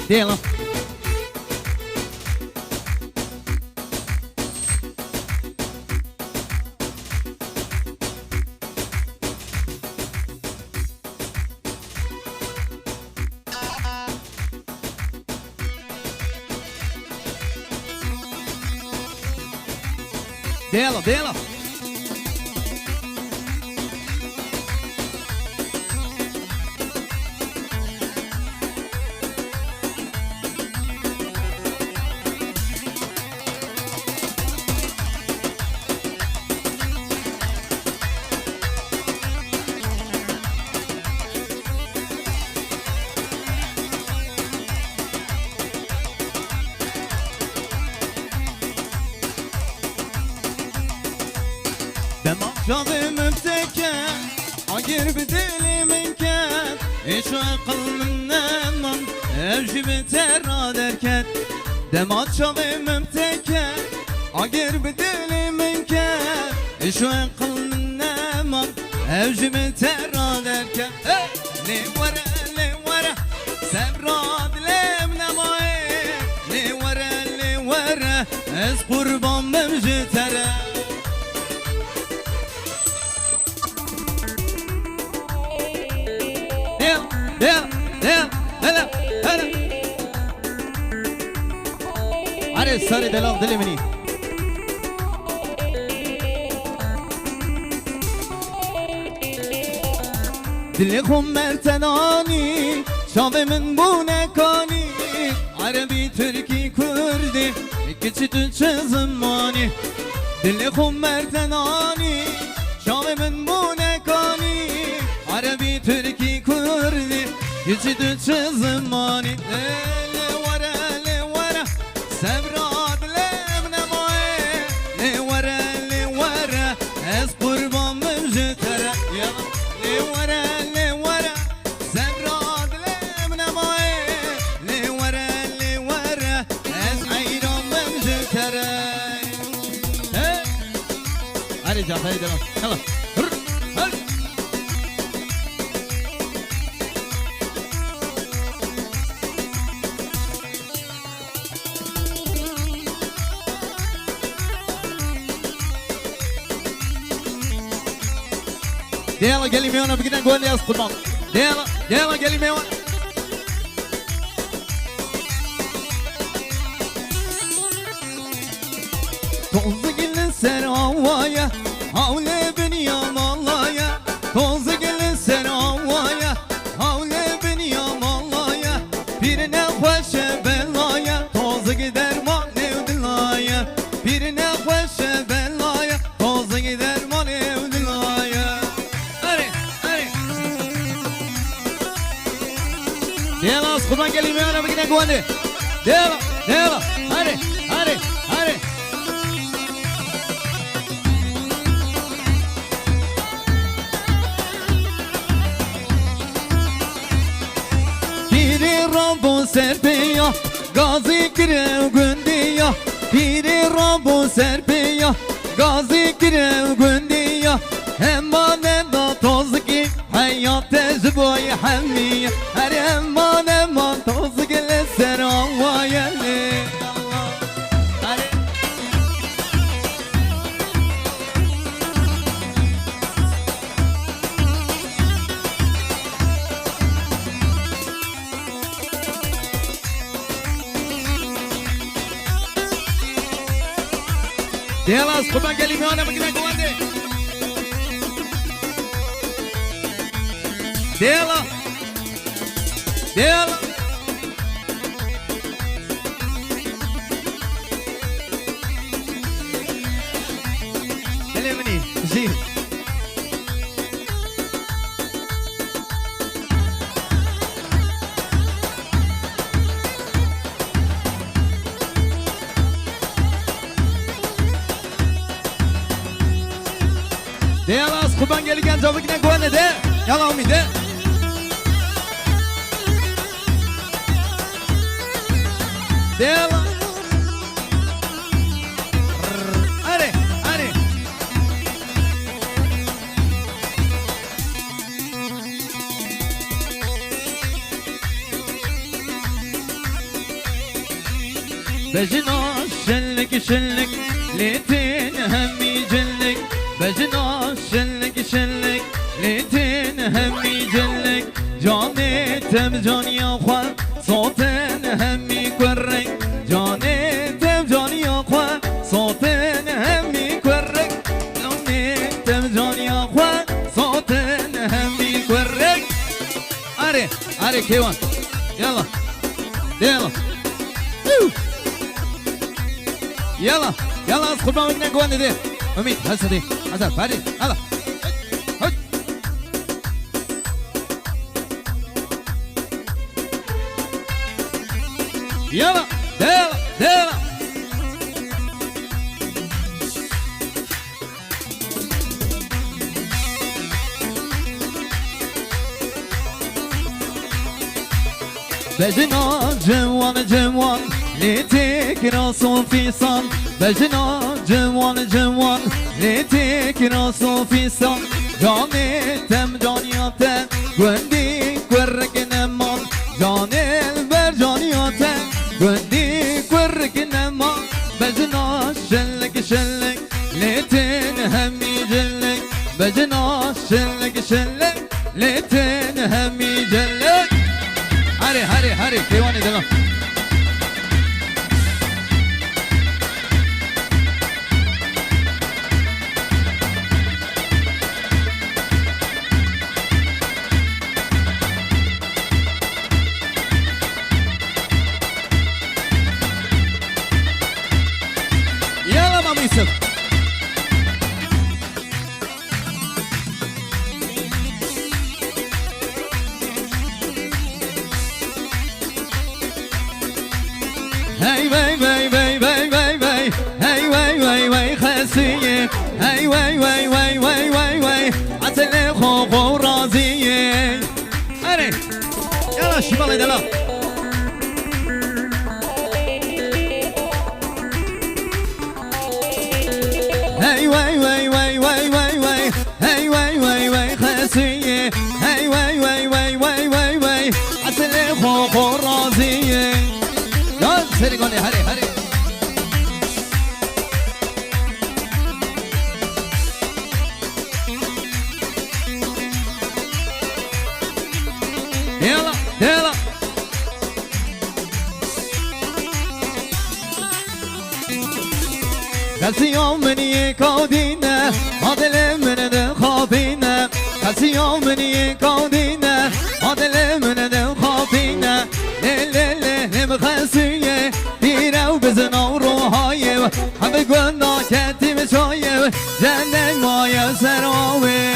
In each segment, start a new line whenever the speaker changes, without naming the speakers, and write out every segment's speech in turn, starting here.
Dela. Dela, dela. Canım öpteken Agir bedeli minken İşe kılmından Evci biter derken Demat canım öpteken Agir bedeli minken İşe kılmından Evci biter derken Ne vara Sebrad lem nemaye Ne vara Ez kurban memci tere هلا عري ساري دلال دلي مني دلكم مرتناني شاوي من بونكاني عربي تركي كردي كتشت زماني دلكم مرتناني شاوي من بونكاني عربي تركي كردي يجد زماني لي ورا سبراد لمنا موي لي ورا اس قربان من جترا يا لي ورا سبراد لمنا موي لي ورا اس عيران من جترا هاي جا هاي يلا يلا قال لي ميونا بقينا نقول لي اصبر ماما يلا قال لي ميونا توزق السراوايا حول بنيام الله يا توزق السراوايا حول بنيام الله يا birine hoşe belaya tozu gider mane dilaya birine hoşe belaya tozu gider mane dilaya يلا اسقطان قال لي انا بقينا نقول يلا هاري Biri Rambo serpiya Gazi girev gündiya Biri Rambo serpiya Gazi girev gündiya Emanen da toz ki hayat tezboy hamiye Her emanen toz gele seravaya Dela, escuta aquele meu nome aqui na Guande. Dela. Ele menino, sim. Delas kurban gelirken cevabına güvenle de. Yalan mı de? Delas. Hadi. بجنا شلك شلك ليتين همي جلك بجنا شلك شلك ليتين همي جلك جاني تم جاني أخوان صوتين همي كورك جاني تم جاني أخوان صوتين همي كورك جاني تم جاني أخوان صوتين همي كورك أري كيوان يلا يلا يلا يلا ادخل بقى منك جوان دي مميت هسه دي هسه فادي يلا يلا يلا يلا بجنا جوان جوان ليتك راسو في صن بجنا جوان جوان ليتك راسو في صن جاني تم جانياته قندي كورك نمان جاني البر جانياته قندي كورك نمان بجنا شلك شلك ليتن همي جلك بجنا شلك شلك ليتن همي جلك هري كيواني دلو يلا مامي يوسف هاي واي واي واي واي واي واي هاي واي واي واي خاسية هاي واي واي واي واي واي واي عسل خوف ورازية هري يلا شمال يلا هاي واي واي واي واي واي واي هاي واي واي واي خاسية هاي واي واي واي واي واي واي عسل خوف ورازية سري قولي هري يلا يلا كسي يوم من يكودينا عدل من الخاطينا كسي يوم من يكودينا عدل من الخاطينا ليلي مخسية دينا وبزنا وروحاية هم قلنا كاتي مشاية جنة مايا سراوي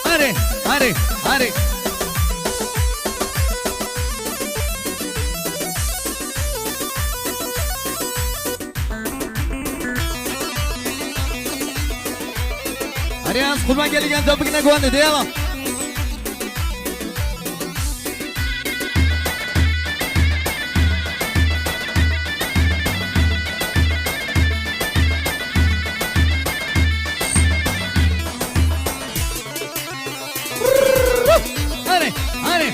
هري Arians kurban gelirken topukine koydu diyelim. Hadi.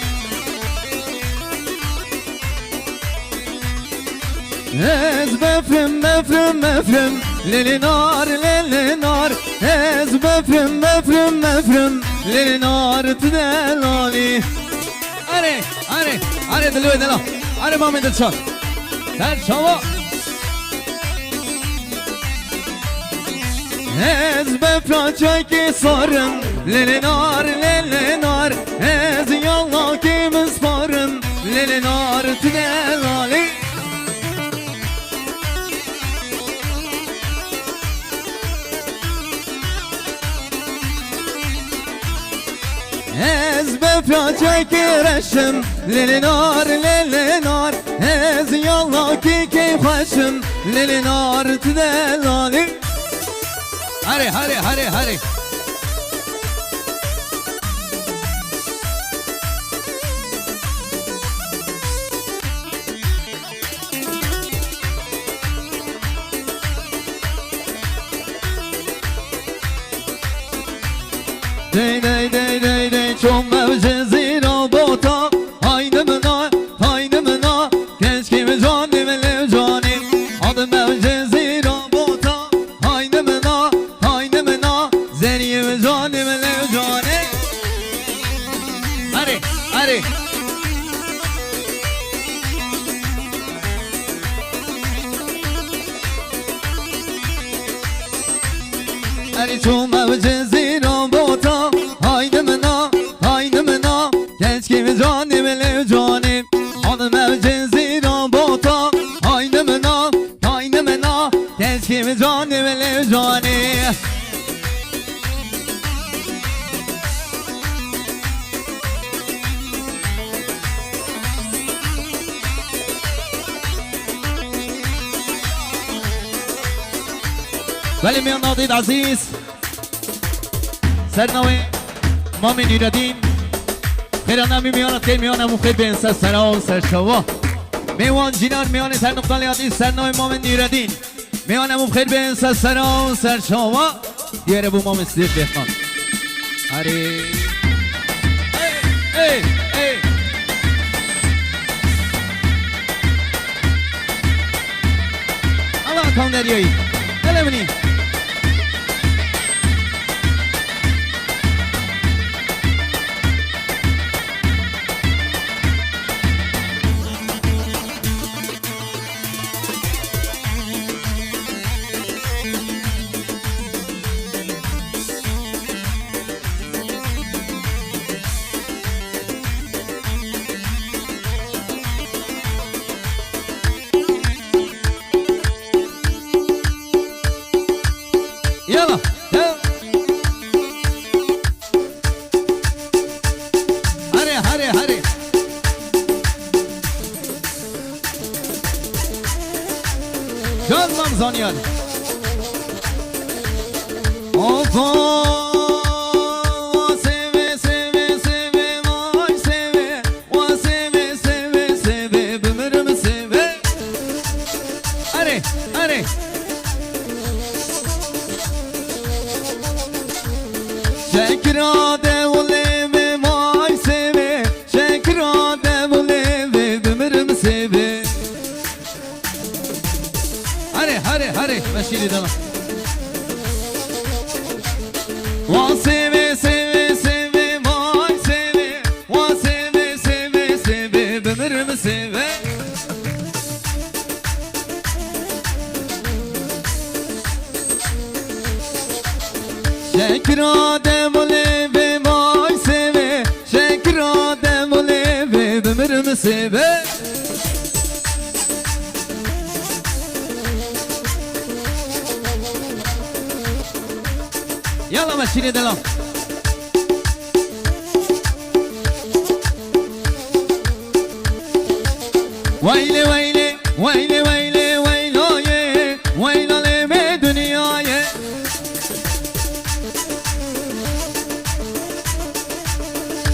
Ez mefrim lili nar Ez mefrim lili nar tdelali Hadi dلوي دلا Hadi مامي دلشان Gel şava Ez mefran çeki sarın lili nar Ez yalla kim isparın lili nar tdelali Ez befra çekirişim Lili nar Ez yalla ki keyfeşim Lili nar tdelali Hadi Dey Çok mevze zira bota Haydımına Keşke mi canım ele canim ولی چون موج زیرا بوتا هایده منا کچ که به جانه بله جانه آن موج زیرا بوتا هایده منا کچ که به جانه بله جانه ولی میان نادید عزیز سرنوی امام نیردین خیران نمی میاند که میانم و خیر به انسان سرا و سرشوا میوان جینار میان سر نقطان عزیز سرنوی امام نیردین میانم و خیر به انسان سرا و سرشوا دیاره بو امام صدیق بخوان آره ای الله کام دریایی بله يلا هري جان ممزانيان شکراده و لیوه مای سوه شکراده و لیوه بمرم سوه هره بشیری دارم وان سوه مای سوه وان سوه بمرم سوه شکراده و لیوه مای سوه شکراده و لیوه بمرم سوه یالا مشینی دلم ویله ویله ویله ویله ویلایه ویلاله به دنیایه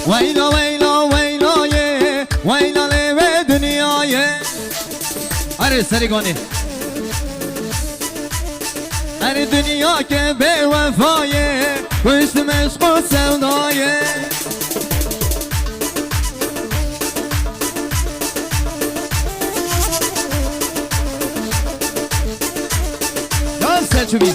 ویلا ویلا ویلایه ویلاله به دنیایه آره سریگانی هر دنیا که به وفایه پشتم عشق و سودایه جان سرچوبی